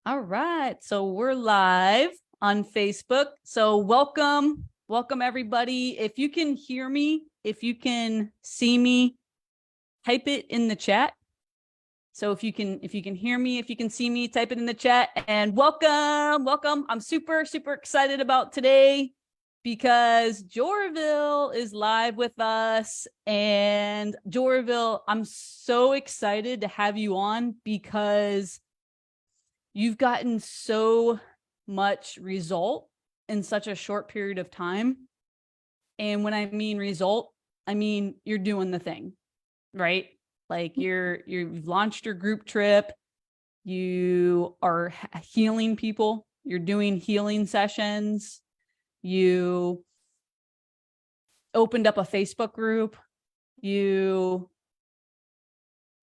All right. So we're live on Facebook. So welcome everybody. If you can hear me, if you can see me, type it in the chat. So if you can hear me, if you can see me, type it in the chat. And welcome. I'm super excited about today because Joraville is live with us. And Joraville, I'm so excited to have you on because you've gotten so much result in such a short period of time. And when I mean result, I mean you're doing the thing, right? Like you've launched your group trip, you are healing people, you're doing healing sessions, you opened up a Facebook group, you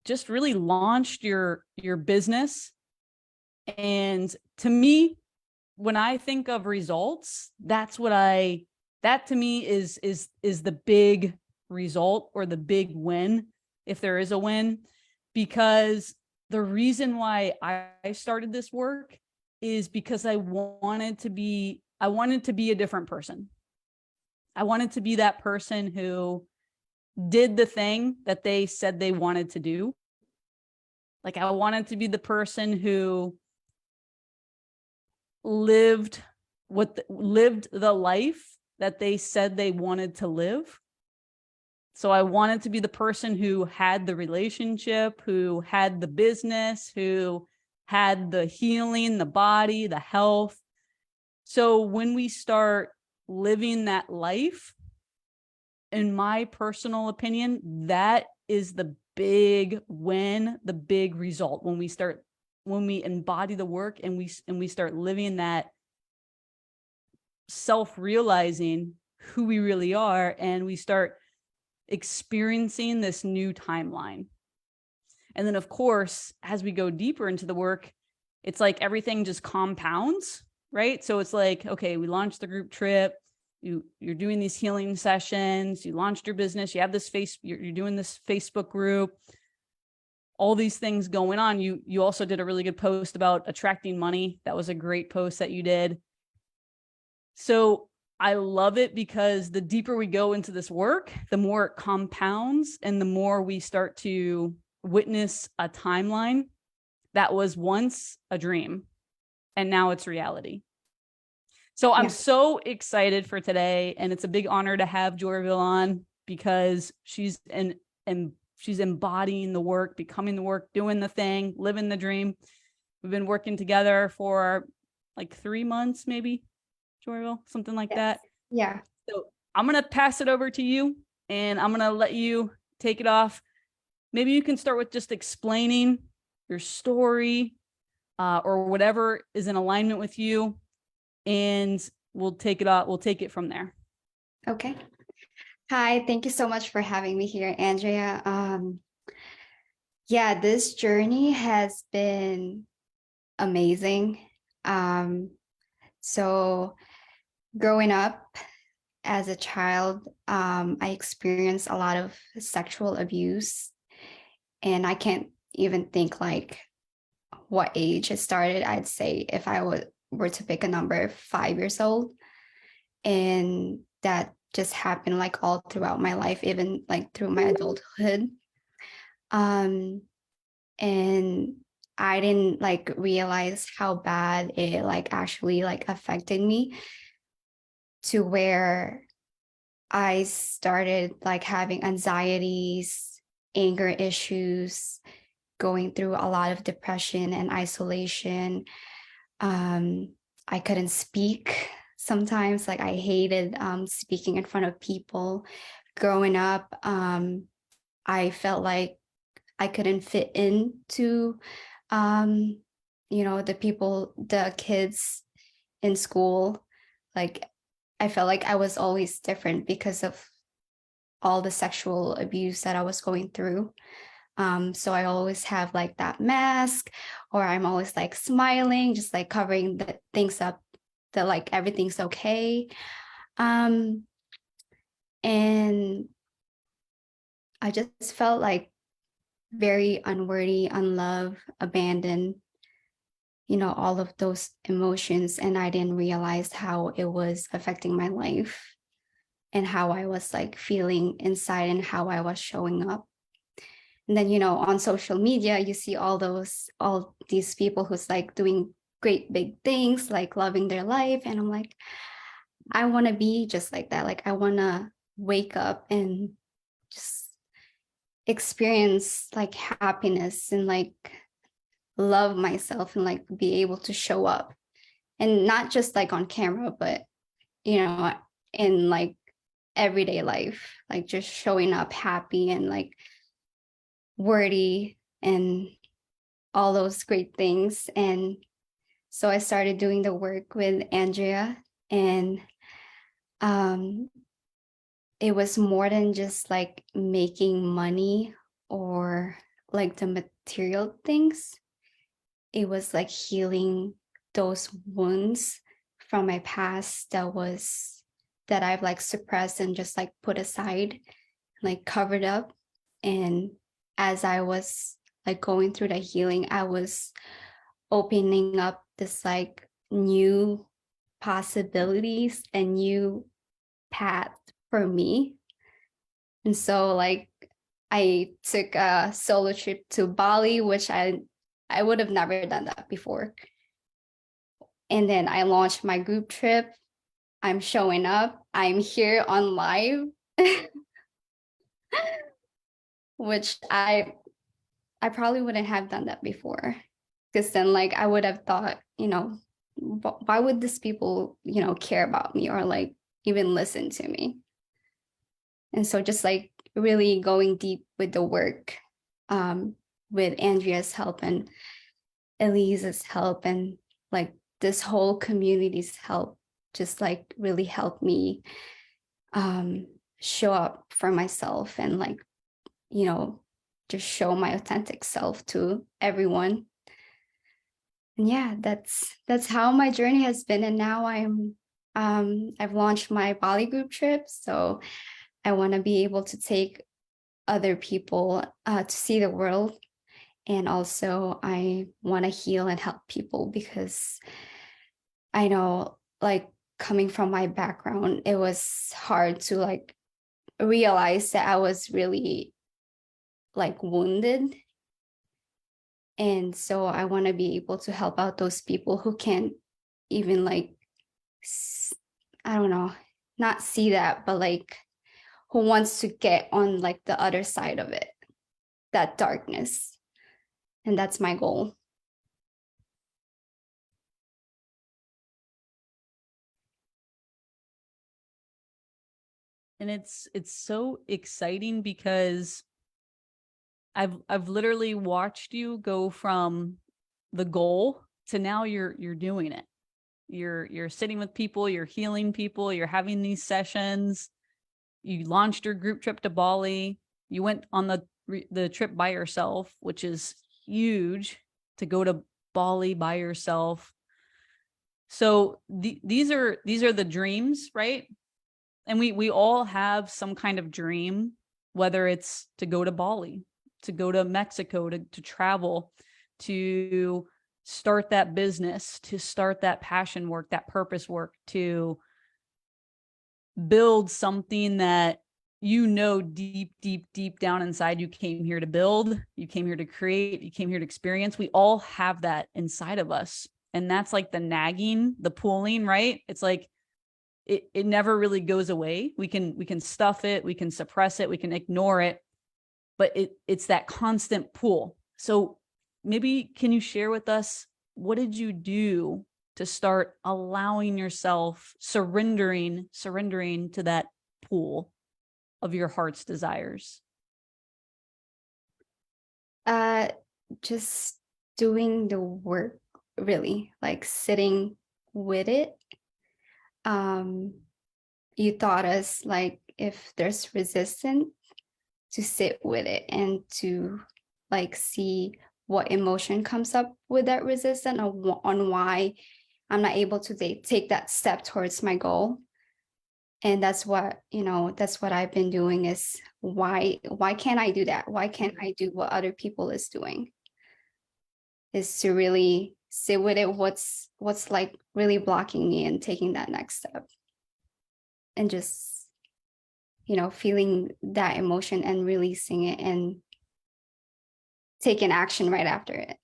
just really launched your business. And to me, when I think of results, that to me is the big result or the big win, if there is a win, because the reason why I started this work is because I wanted to be a different person. I wanted to be that person who did the thing that they said they wanted to do. Like I wanted to be the person who lived the life that they said they wanted to live. So I wanted to be the person who had the relationship, who had the business, who had the healing, the body, the health. So when we start living that life, in my personal opinion, that is the big win, the big result when we embody the work and we start living that, self-realizing who we really are, and we start experiencing this new timeline. And then of course, as we go deeper into the work, it's like everything just compounds, right? So it's like, okay, we launched the group trip, you're doing these healing sessions, you launched your business, you have this you're doing this Facebook group, all these things going on. You also did a really good post about attracting money. That was a great post that you did. So I love it because the deeper we go into this work, the more it compounds and the more we start to witness a timeline that was once a dream and now it's reality. So I'm so excited for today, and it's a big honor to have Joraville on because she's embodying the work, becoming the work, doing the thing, living the dream. We've been working together for like 3 months, maybe, Joraville, something like that. Yeah. So I'm going to pass it over to you and I'm going to let you take it off. Maybe you can start with just explaining your story or whatever is in alignment with you, and we'll take it off. We'll take it from there. Okay. Hi, thank you so much for having me here, Andrea. Yeah, this journey has been amazing. So growing up as a child, I experienced a lot of sexual abuse, and I can't even think like what age it started. I'd say if I were to pick a number, 5 years old. And that just happened like all throughout my life, even like through my adulthood. And I didn't like realize how bad it like actually like affected me, to where I started like having anxieties, anger issues, going through a lot of depression and isolation. I couldn't speak sometimes. Like I hated speaking in front of people. Growing up, I felt like I couldn't fit into, the kids in school. Like I felt like I was always different because of all the sexual abuse that I was going through. So I always have like that mask, or I'm always like smiling, just like covering the things up, that like everything's okay. And I just felt like very unworthy, unloved, abandoned, all of those emotions, and I didn't realize how it was affecting my life and how I was like feeling inside and how I was showing up. And then, on social media, you see all these people who's like doing great big things, like loving their life. And I'm like, I want to be just like that. Like, I want to wake up and just experience like happiness and like love myself and like be able to show up, and not just like on camera, but in like everyday life, like just showing up happy and like worthy and all those great things. And so I started doing the work with Andrea, and um it was more than just like making money or like the material things. It was like healing those wounds from my past that I've like suppressed and just like put aside, like covered up. And as I was like going through the healing, I was opening up this like new possibilities and new path for me. And so like I took a solo trip to Bali, which I would have never done that before. And then I launched my group trip. I'm showing up. I'm here on live, which I probably wouldn't have done that before. Because then like I would have thought, why would these people, care about me or like even listen to me? And so just like really going deep with the work, with Andrea's help and Elise's help and like this whole community's help, just like really helped me show up for myself and like, just show my authentic self to everyone. And yeah, that's how my journey has been. And now I've launched my Bali group trip. So I want to be able to take other people to see the world. And also I want to heal and help people, because I know like coming from my background, it was hard to like realize that I was really like wounded. And so I want to be able to help out those people who can't even like, I don't know, not see that, but like who wants to get on like the other side of it, that darkness. And that's my goal. And it's so exciting because I've literally watched you go from the goal to now you're doing it. You're sitting with people, you're healing people, you're having these sessions. You launched your group trip to Bali. You went on the trip by yourself, which is huge, to go to Bali by yourself. So these are the dreams, right? And we all have some kind of dream, whether it's to go to Bali, to go to Mexico, to travel, to start that business, to start that passion work, that purpose work, to build something that deep down inside you came here to build, you came here to create, you came here to experience. We all have that inside of us. And that's like the nagging, the pulling, right? It's like it never really goes away. We can stuff it, we can suppress it, we can ignore it, but it's that constant pull. So maybe can you share with us, what did you do to start allowing yourself, surrendering to that pool of your heart's desires? Just doing the work, really, like sitting with it. You taught us like if there's resistance, to sit with it and to like see what emotion comes up with that resistance on why I'm not able to take that step towards my goal. And that's what I've been doing, is why can't I do that? Why can't I do what other people is doing? Is to really sit with it, what's like really blocking me and taking that next step. And just, feeling that emotion and releasing it and taking action right after it.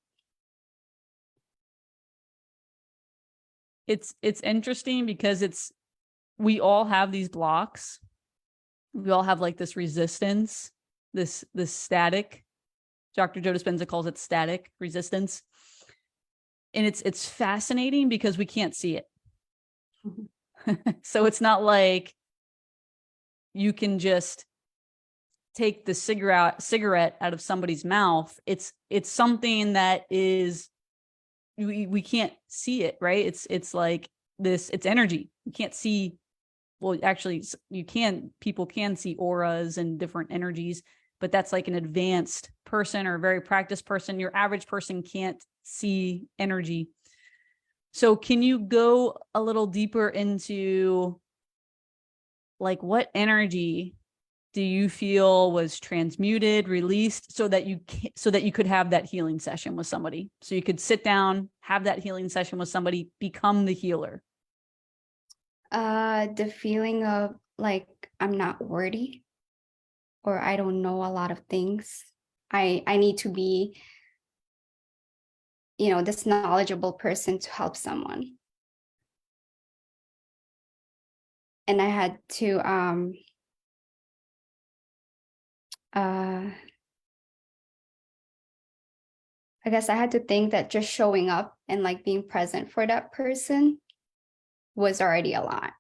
It's interesting because we all have these blocks. We all have like this resistance, this static. Dr. Joe Dispenza calls it static resistance. And it's fascinating because we can't see it. So it's not like you can just take the cigarette out of somebody's mouth. It's something that is, we can't see it, right? It's like this, it's energy. You can't see, well, actually people can see auras and different energies, but that's like an advanced person or a very practiced person. Your average person can't see energy. So can you go a little deeper into like what energy do you feel was transmuted, released so that you could have that healing session with somebody? So you could sit down, have that healing session with somebody, become the healer. The feeling of like I'm not worthy, or I don't know a lot of things. I need to be, this knowledgeable person to help someone. And I had to I guess I had to think that just showing up and like being present for that person was already a lot.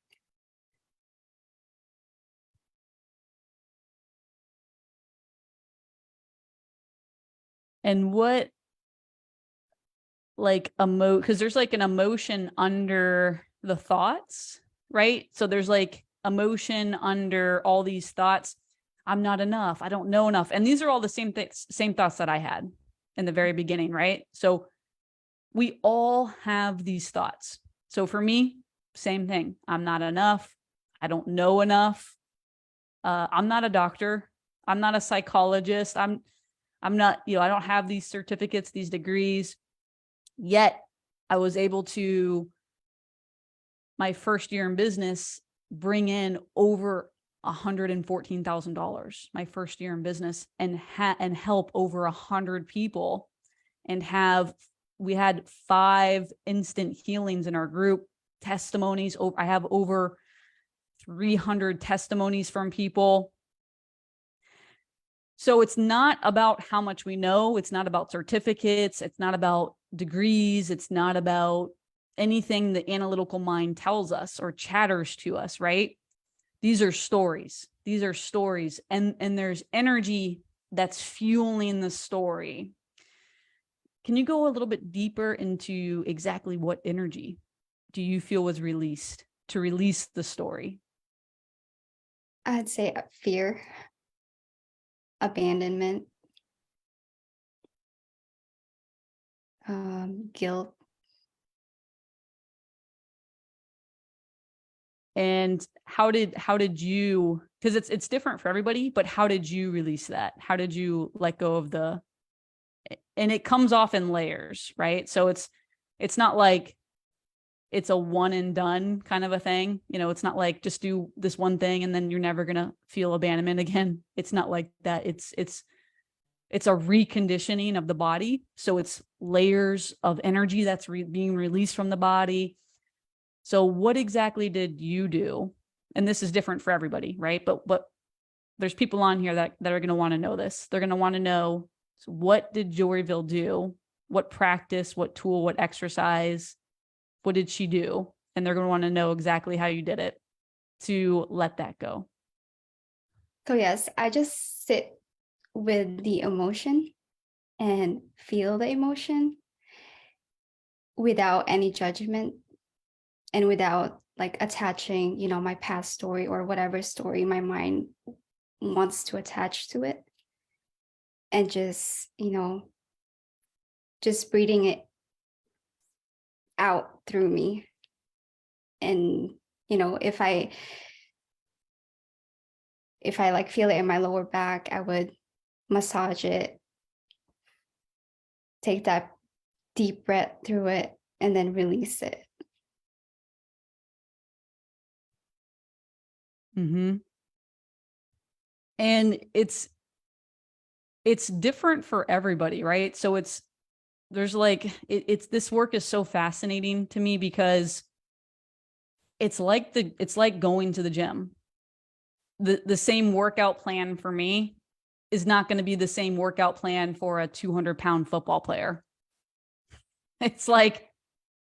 And what, like, because there's like an emotion under the thoughts, right? So there's like emotion under all these thoughts. I'm not enough. I don't know enough. And these are all the same thoughts that I had in the very beginning, right? So we all have these thoughts. So for me, same thing. I'm not enough. I don't know enough. I'm not a doctor. I'm not a psychologist. I'm not, I don't have these certificates, these degrees. Yet I was able to, my first year in business, bring in over $114,000 my first year in business, and help over 100 people, and we had 5 instant healings in our group. Testimonies, I have over 300 testimonies from people. So it's not about how much we know. It's not about certificates. It's not about degrees. It's not about anything the analytical mind tells us or chatters to us, right? These are stories. These are stories. And there's energy that's fueling the story. Can you go a little bit deeper into exactly what energy do you feel was released to release the story? I'd say fear, abandonment, guilt. And how did you, because it's different for everybody, but how did you release that? How did you let go of and it comes off in layers, right? So it's not like it's a one and done kind of a thing. It's not like just do this one thing and then you're never going to feel abandonment again. It's not like that. It's a reconditioning of the body. So it's layers of energy that's being released from the body. So what exactly did you do? And this is different for everybody, right? But there's people on here that are going to want to know this. They're going to want to know, so what did Joraville do? What practice, what tool, what exercise, what did she do? And they're going to want to know exactly how you did it to let that go. So yes, I just sit with the emotion and feel the emotion without any judgment and without like attaching, my past story or whatever story my mind wants to attach to it. And just, just breathing it out through me. And, if I like feel it in my lower back, I would massage it, take that deep breath through it and then release it. Mm-hmm. And it's different for everybody, right? So there's like it's this work is so fascinating to me because it's like going to the gym. The same workout plan for me is not going to be the same workout plan for a 200-pound football player. It's like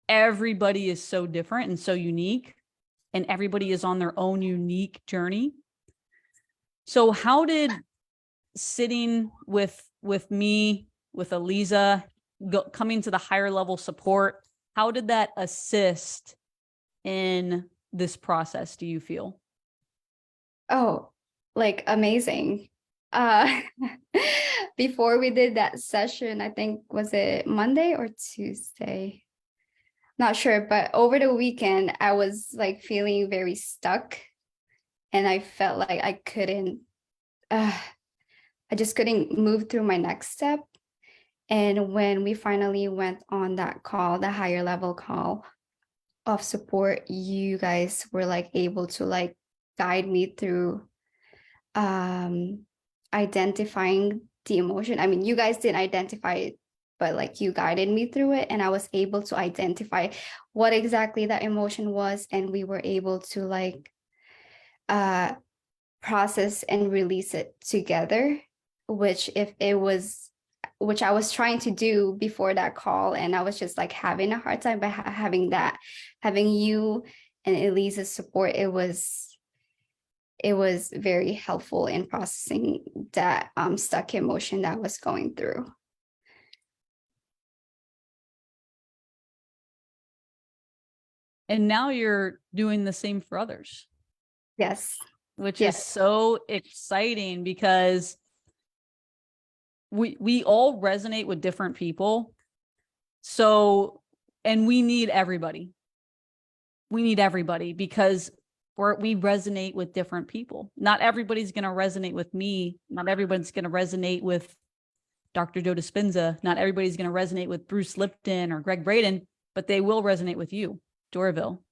everybody is so different and so unique, and everybody is on their own unique journey. So how did sitting with me, with Aliza, coming to the higher level support, how did that assist in this process, do you feel? Oh, like amazing. Uh before we did that session, I think was it Monday or Tuesday? Not sure, but over the weekend I was like feeling very stuck and I felt like I just couldn't move through my next step. And when we finally went on that call, the higher level call of support, you guys were like able to like guide me through um identifying the emotion. I mean, you guys didn't identify it, but like you guided me through it and I was able to identify what exactly that emotion was, and we were able to like uh process and release it together, which if it was which I was trying to do before that call, and I was just like having a hard time. But having you and Elisa's support, it was very helpful in processing that stuck emotion that I was going through. And now you're doing the same for others, Yes. which is Yes. so exciting because we all resonate with different people. So, and we need everybody. We need everybody because we resonate with different people. Not everybody's going to resonate with me. Not everybody's going to resonate with Dr. Joe Dispenza. Not everybody's going to resonate with Bruce Lipton or Greg Braden, but they will resonate with you, Joraville.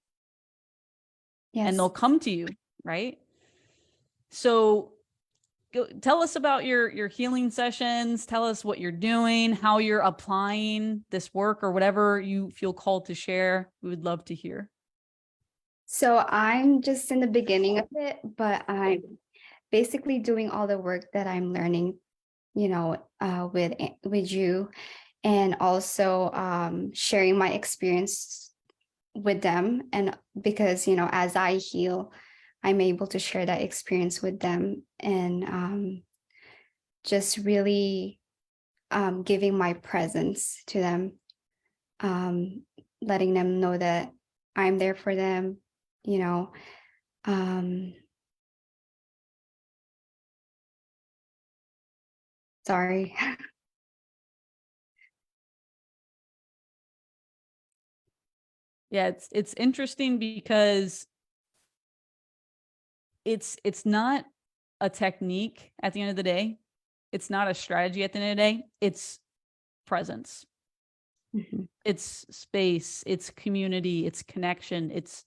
Yes. And they'll come to you, right? So tell us about your healing sessions. Tell us what you're doing, how you're applying this work, or whatever you feel called to share. We would love to hear. So I'm just in the beginning of it, but I'm basically doing all the work that I'm learning, with you, and also sharing my experience with them. And because, as I heal, I'm able to share that experience with them, and just really giving my presence to them, um, letting them know that I'm there for them, you know. Sorry. Yeah, it's interesting because it's not a technique at the end of the day. It's not a strategy at the end of the day. It's presence. Mm-hmm. It's space, it's community, it's connection, it's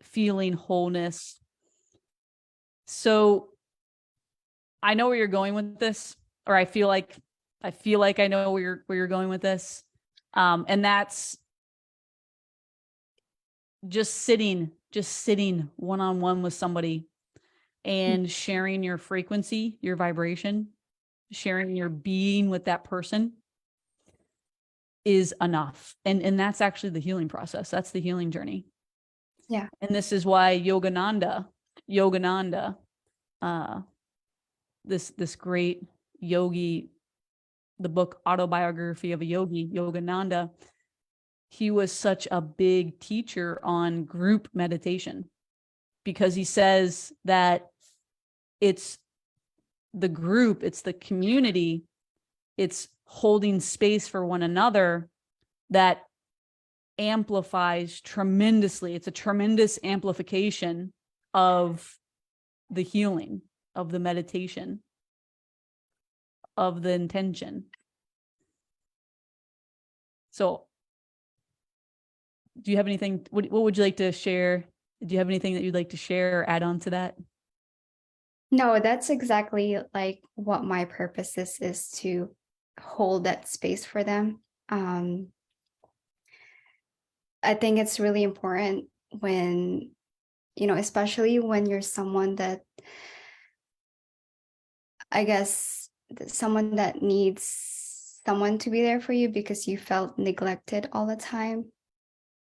feeling wholeness. So I know where you're going with this, or I feel like I know where you're going with this. And that's just sitting one-on-one with somebody and sharing your frequency, your vibration, sharing your being with that person is enough. And that's actually the healing process. That's the healing journey. Yeah. And this is why Yogananda, this great yogi, the book Autobiography of a Yogi, Yogananda, he was such a big teacher on group meditation because he says that it's the group, it's the community, it's holding space for one another that amplifies tremendously. It's a tremendous amplification of the healing, of the meditation, of the intention. So do you have anything, what would you like to share? Do you have anything that you'd like to share or add on to that? No, that's exactly like what my purpose is to hold that space for them. Um, I think it's really important when, especially when you're someone that, I guess, someone that needs someone to be there for you because you felt neglected all the time,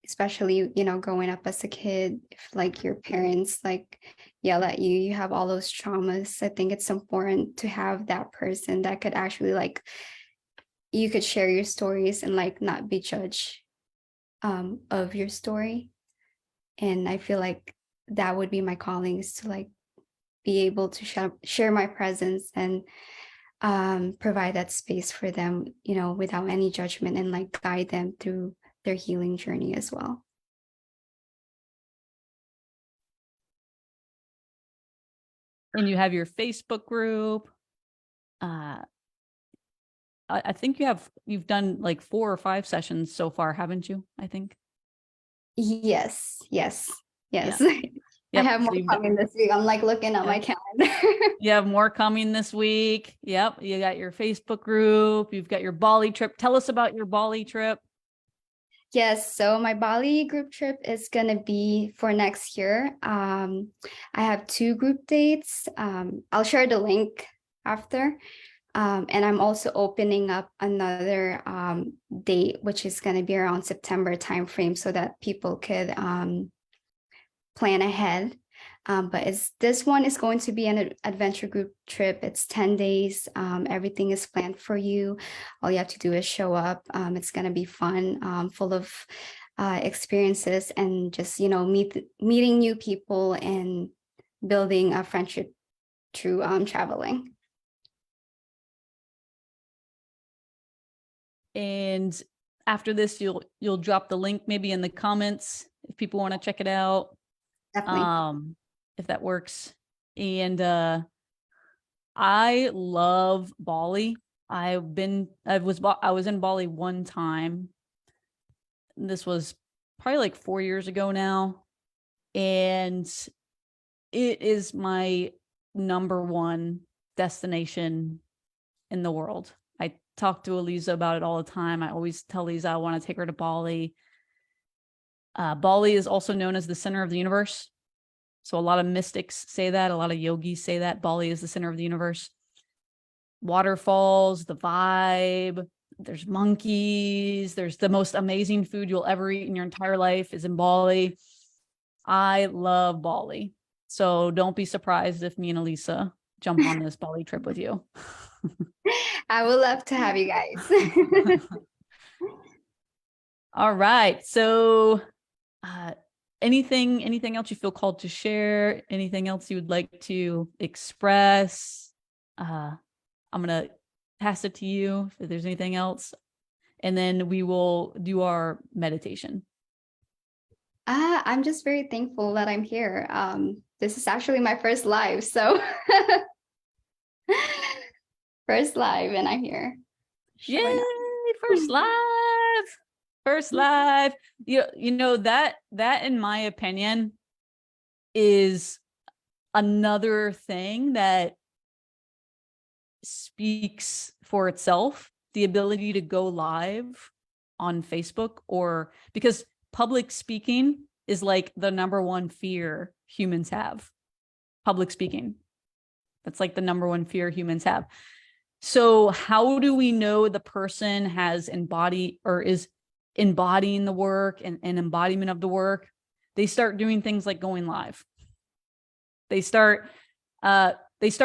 especially, growing up as a kid, if like your parents like yell at you, you have all those traumas. I think it's important to have that person that could actually like, you could share your stories and like not be judged of your story. And I feel like that would be my calling, is to like be able to share my presence and provide that space for them, without any judgment, and like guide them through their healing journey as well. And you have your Facebook group. Uh, I think you've done like 4 or 5 sessions so far, haven't you? I think. Yes, yes, Yeah. yes. I Yep. have So more coming this week. I'm like looking at yeah. my calendar. You have more coming this week. Yep. You got your Facebook group. You've got your Bali trip. Tell us about your Bali trip. Yes, so my Bali group trip is gonna be for next year. I have 2 group dates. I'll share the link after. And I'm also opening up another date, which is going to be around September timeframe, so that people could plan ahead. But this one is going to be an adventure group trip. It's 10 days. Everything is planned for you. All you have to do is show up. It's going to be fun, full of experiences, and just, meeting new people and building a friendship through traveling. And after this, you'll drop the link maybe in the comments if people want to check it out. Definitely. If that works. And I love Bali. I was in Bali one time. This was probably like 4 years ago now. And it is my number one destination in the world. I talk to Eliza about it all the time. I always tell Eliza I want to take her to Bali. Bali is also known as the center of the universe. So a lot of mystics say that. A lot of yogis say that Bali is the center of the universe. Waterfalls, the vibe. There's monkeys. There's the most amazing food you'll ever eat in your entire life is in Bali. I love Bali. So don't be surprised if me and Elisa jump on this Bali trip with you. I would love to have you guys. All right. So anything else you feel called to share? Anything else you would like to express? I'm gonna pass it to you if there's anything else. And then we will do our meditation. I'm just very thankful that I'm here. This is actually my first live, so first live, and I'm here. Yay, first live. First live. You know that in my opinion is another thing that speaks for itself, the ability to go live on Facebook, or because public speaking is like the number one fear humans have. Public speaking. That's like the number one fear humans have. So how do we know the person has embodied or is embodying the work and embodiment of the work? They start doing things like going live. They start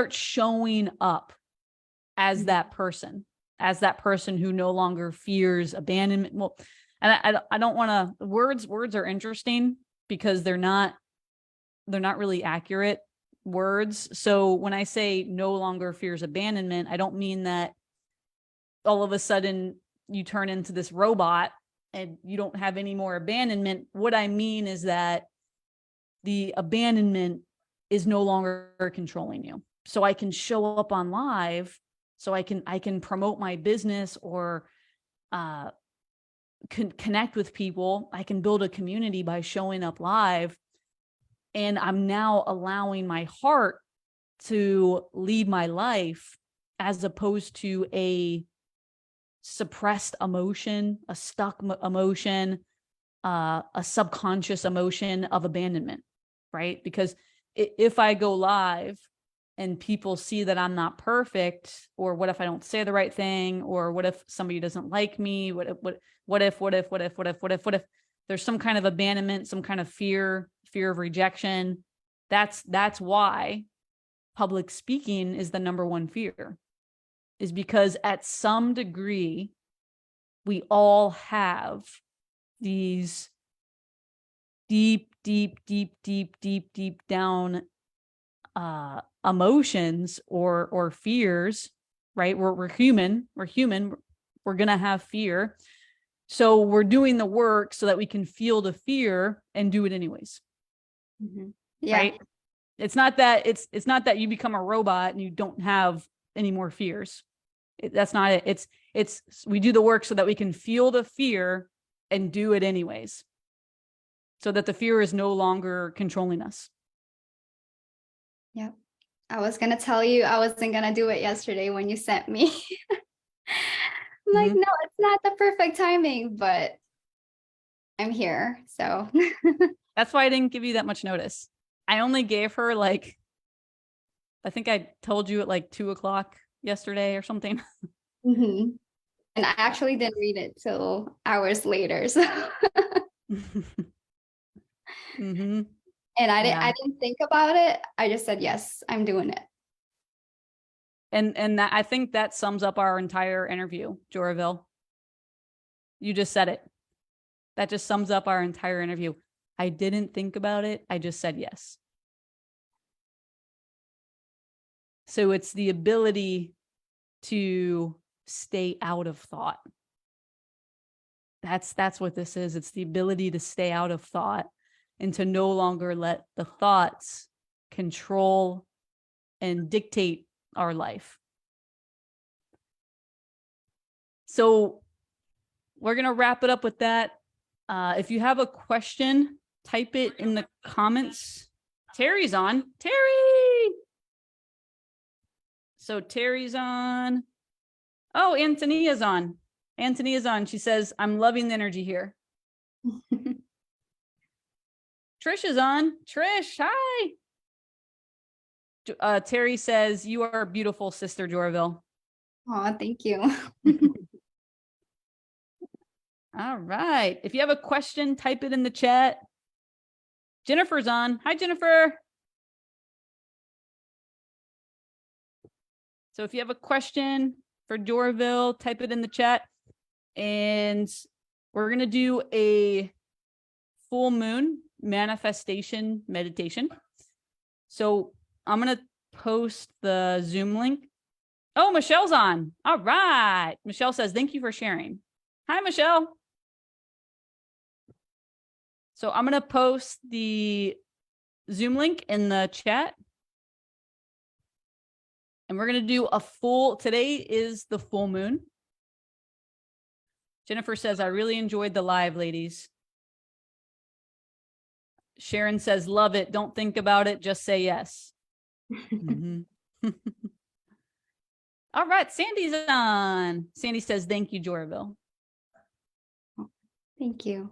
showing up as that person who no longer fears abandonment. Well, and I don't want to, words are interesting because they're not really accurate words. So when I say no longer fears abandonment, I don't mean that all of a sudden you turn into this robot and you don't have any more abandonment. What I mean is that the abandonment is no longer controlling you. So I can show up on live, so I can promote my business or connect with people. I can build a community by showing up live. And I'm now allowing my heart to lead my life as opposed to a suppressed emotion, a stuck emotion, a subconscious emotion of abandonment, right? Because if I go live and people see that I'm not perfect, or what if I don't say the right thing, or what if somebody doesn't like me? What if there's some kind of abandonment, some kind of fear of rejection? That's why public speaking is the number one fear, is because at some degree, we all have these deep down emotions or fears, right? We're human. We're gonna have fear. So we're doing the work so that we can feel the fear and do it anyways. Mm-hmm. Yeah. Right? It's not that you become a robot and you don't have any more fears. That's not it. It's we do the work so that we can feel the fear and do it anyways, so that the fear is no longer controlling us. Yep. I was gonna tell you I wasn't gonna do it yesterday when you sent me. I'm like, no, it's not the perfect timing, but I'm here. So that's why I didn't give you that much notice. I only gave her I think I told you at 2:00 yesterday or something. Mm-hmm. And I actually didn't read it till hours later. So Mm-hmm. And I didn't think about it. I just said, yes, I'm doing it. And that, I think that sums up our entire interview, Joraville. You just said it. That just sums up our entire interview. I didn't think about it. I just said yes. So it's the ability to stay out of thought. That's what this is. It's the ability to stay out of thought and to no longer let the thoughts control and dictate our life. So we're going to wrap it up with that. If you have a question, type it in the comments. Terry's on. Terry! So Terry's on. Oh, Antonia's on. Antonia's on. She says, I'm loving the energy here. Trish is on. Trish, hi. Terry says, you are beautiful, Sister Joraville. Oh, thank you. All right. If you have a question, type it in the chat. Jennifer's on. Hi, Jennifer. So if you have a question for Joraville, type it in the chat. And we're going to do a full moon manifestation meditation. So I'm going to post the Zoom link. Oh, Michelle's on. All right. Michelle says, thank you for sharing. Hi, Michelle. So I'm going to post the Zoom link in the chat. And we're going to do a full, today is the full moon. Jennifer says, I really enjoyed the live, ladies. Sharon says, love it. Don't think about it. Just say yes. Mm-hmm. All right. Sandy's on. Sandy says, thank you, Joraville. Thank you.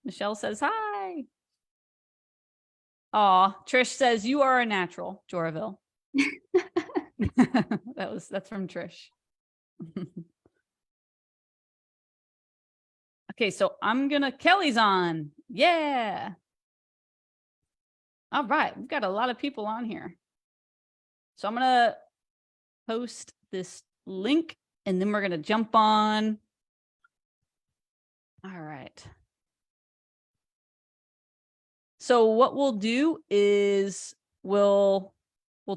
Michelle says, hi. Aw, Trish says, you are a natural, Joraville. That's from Trish. Okay, so Kelly's on. Yeah. All right, we've got a lot of people on here. So I'm gonna post this link and then we're gonna jump on. All right. So what we'll do is we'll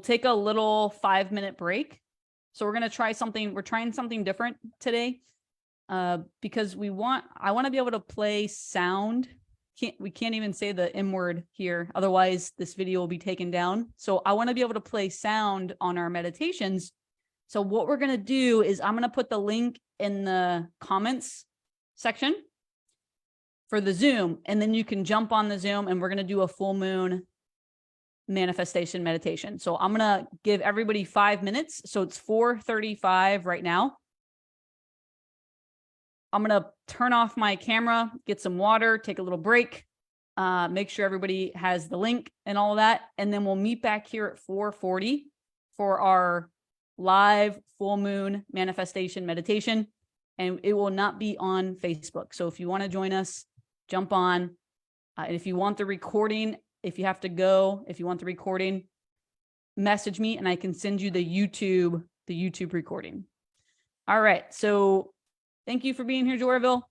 take a little 5-minute break. So we're trying something different today. Because I want to be able to play sound. We can't even say the M word here. Otherwise this video will be taken down. So I want to be able to play sound on our meditations. So what we're going to do is I'm going to put the link in the comments section. for the Zoom, and then you can jump on the Zoom and we're going to do a full moon manifestation meditation. So I'm going to give everybody 5 minutes. So it's 4:35 right now. I'm going to turn off my camera, get some water, take a little break, make sure everybody has the link and all of that. And then we'll meet back here at 4:40 for our live full moon manifestation meditation. And it will not be on Facebook. So if you want to join us, jump on. And if you want the recording, if you have to go, if you want the recording, message me and I can send you the YouTube recording. All right. So thank you for being here, Joraville.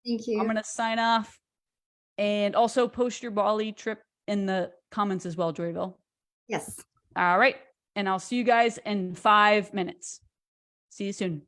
Thank you. I'm going to sign off and also post your Bali trip in the comments as well, Joraville. Yes. All right. And I'll see you guys in 5 minutes. See you soon.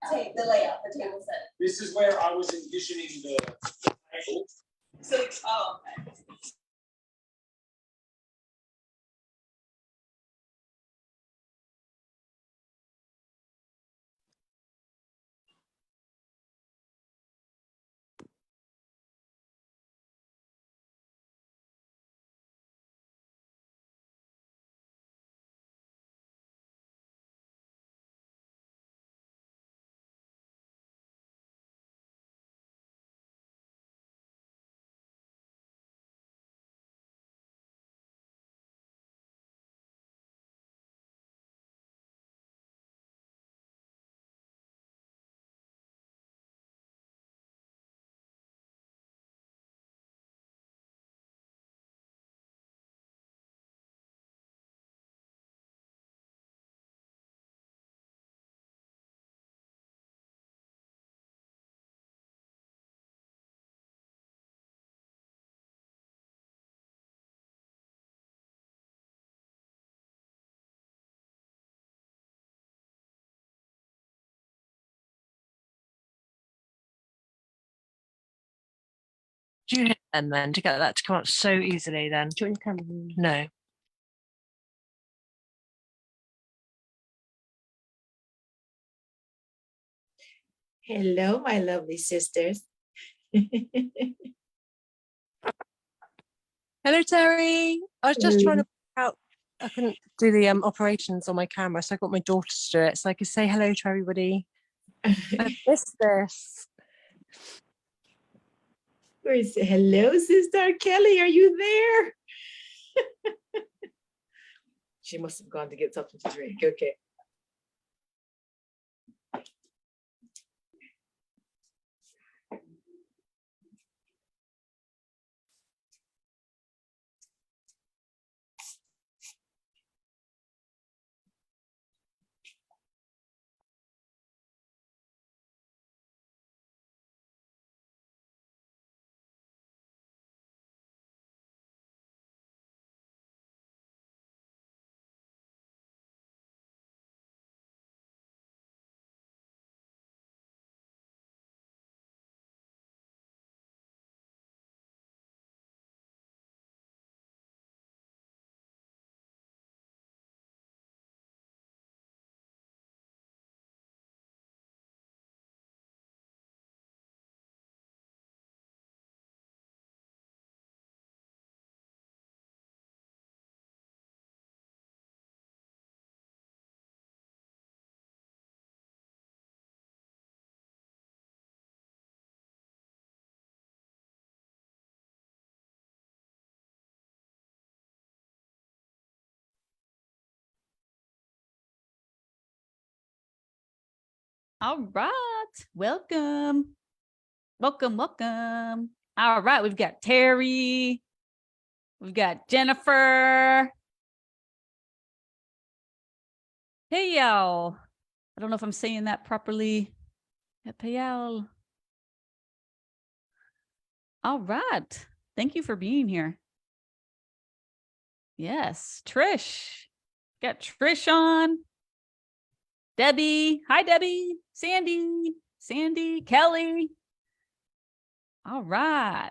The layout, the table set. This is where I was envisioning the table. So, okay. Do you hit then to get that to come up so easily then? Do you want your camera? No. Hello, my lovely sisters. Hello, Terry. I was just trying to work out. I couldn't do the operations on my camera, so I got my daughter to do it, so I could say hello to everybody. I missed this. Hello, Sister Kelly. Are you there? She must have gone to get something to drink. Okay. All right. Welcome. Welcome, welcome. All right. We've got Terry. We've got Jennifer. Hey, y'all. I don't know if I'm saying that properly. Payal. All right. Thank you for being here. Yes. Trish. Got Trish on. Debbie. Hi, Debbie. Sandy. Kelly. All right.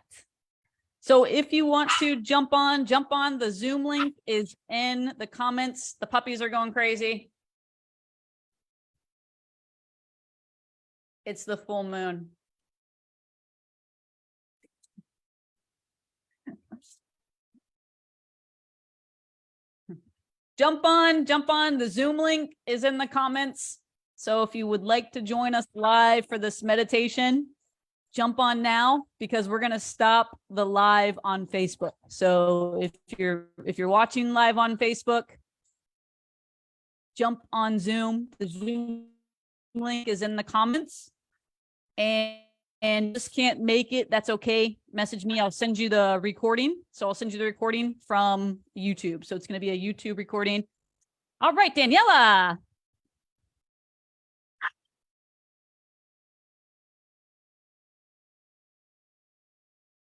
So if you want to jump on, the Zoom link is in the comments. The puppies are going crazy. It's the full moon. Jump on. The Zoom link is in the comments. So if you would like to join us live for this meditation, jump on now, because we're going to stop the live on Facebook. So if you're watching live on Facebook, jump on Zoom. The Zoom link is in the comments. And just can't make it, that's okay. Message me, I'll send you the recording. So I'll send you the recording from YouTube. So it's going to be a YouTube recording. All right, Daniela.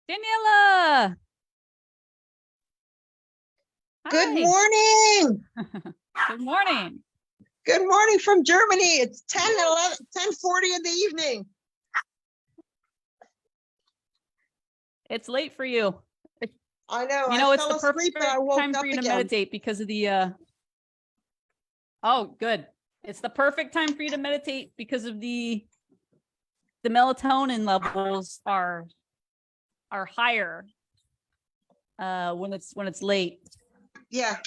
Daniela. Good Hi. morning. Good morning. Good morning from Germany. It's 10:40 in the evening. It's late for you. I know. You know, I it's fell the asleep perfect and I woke time up for you to again. meditate because of the oh, good. It's the perfect time for you to meditate because of the melatonin levels are higher when it's late. Yeah.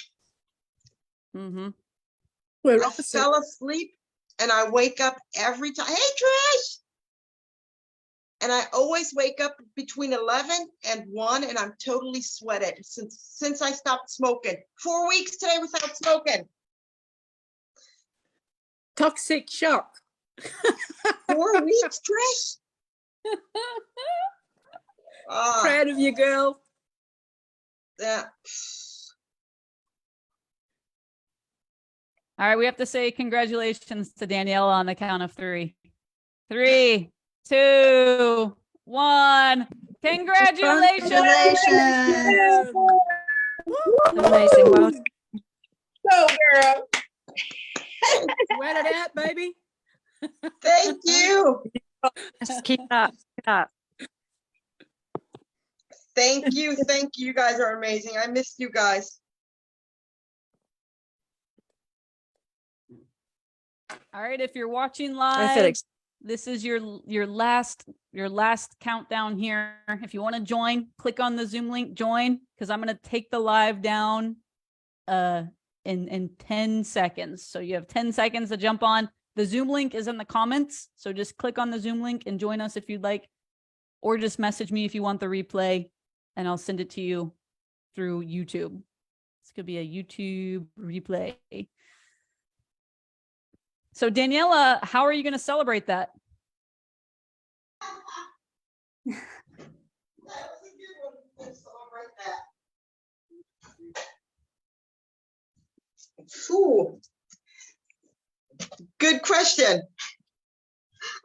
Mm-hmm. We're I opposite. fell asleep and I wake up every time. Hey, Trish. And I always wake up between 11 and 1 and I'm totally sweated since I stopped smoking. 4 weeks today without smoking. Toxic shock. 4 weeks, Trish. Proud of you, girl. Yeah. All right, we have to say congratulations to Daniela on the count of 3. 3, 2, 1. Congratulations. Congratulations. Amazing. Well, Go, girl. wet it out, baby. Thank you. Just keep that. Thank you. Thank you. You guys are amazing. I missed you guys. All right, if you're watching I feel live, this is your last countdown here. If you want to join, click on the Zoom link, join, because I'm going to take the live down in 10 seconds. So you have 10 seconds to jump on. The Zoom link is in the comments. So just click on the Zoom link and join us if you'd like, or just message me if you want the replay and I'll send it to you through YouTube. This could be a YouTube replay. So Daniela, how are you going to celebrate that? That was a good one. Let's celebrate that. Phew. Good question.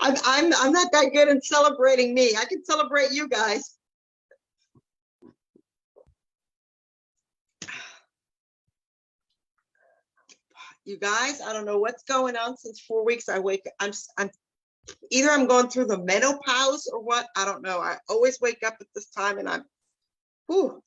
I'm not that good in celebrating me. I can celebrate you guys. You guys, I don't know what's going on since 4 weeks. I'm either I'm going through the menopause or what. I don't know. I always wake up at this time and whew.